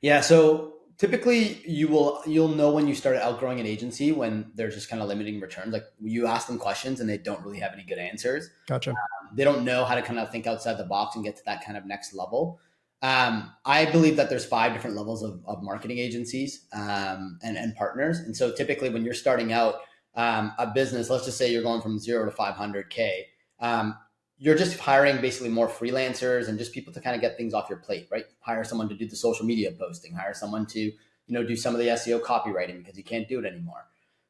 Yeah. So typically you'll know when you start outgrowing an agency when they're just kind of limiting returns. Like you ask them questions and they don't really have any good answers. Gotcha. They don't know how to kind of think outside the box and get to that kind of next level. I believe that there's five different levels of marketing agencies and partners. And so typically when you're starting out a business, let's just say you're going from 0 to 500K, you're just hiring basically more freelancers and just people to kind of get things off your plate, right? Hire someone to do the social media posting, hire someone to, do some of the SEO copywriting because you can't do it anymore.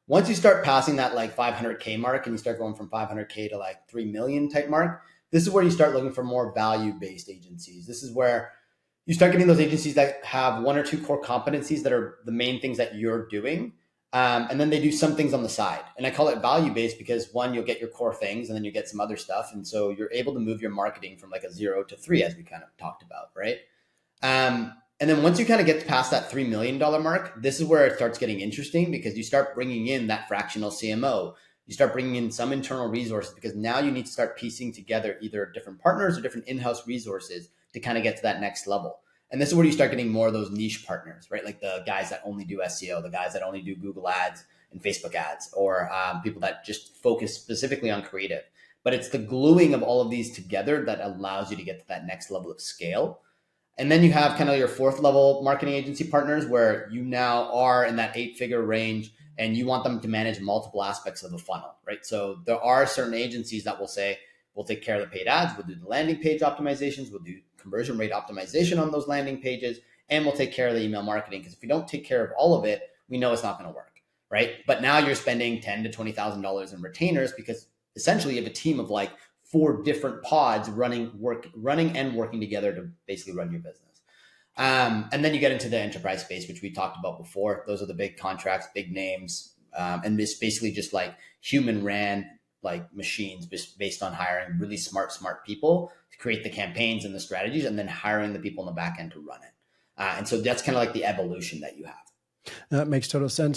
Once you start passing that like 500K mark and you start going from 500K to like 3 million type mark, this is where you start looking for more value-based agencies. This is where you start getting those agencies that have one or two core competencies that are the main things that you're doing. And then they do some things on the side. And I call it value-based because one, you'll get your core things and then you get some other stuff. And so you're able to move your marketing from like a 0 to 3, as we kind of talked about, right? And then once you kind of get past that $3 million mark, this is where it starts getting interesting because you start bringing in that fractional CMO. You start bringing in some internal resources because now you need to start piecing together either different partners or different in-house resources to kind of get to that next level. And this is where you start getting more of those niche partners, right? Like the guys that only do SEO, the guys that only do Google ads and Facebook ads, or people that just focus specifically on creative. But it's the gluing of all of these together that allows you to get to that next level of scale. And then you have kind of your fourth level marketing agency partners where you now are in that 8-figure range and you want them to manage multiple aspects of the funnel, right? So there are certain agencies that will say, we'll take care of the paid ads, we'll do the landing page optimizations, we'll do conversion rate optimization on those landing pages, and we'll take care of the email marketing. Because if we don't take care of all of it, we know it's not going to work, right? But now you're spending $10,000 to $20,000 in retainers because essentially you have a team of like 4 different pods running and working together to basically run your business. And then you get into the enterprise space, which we talked about before. Those are the big contracts, big names, and it's basically just like human ran like machines based on hiring really smart people to create the campaigns and the strategies and then hiring the people in the back end to run it. And so that's kind of like the evolution that you have. That makes total sense.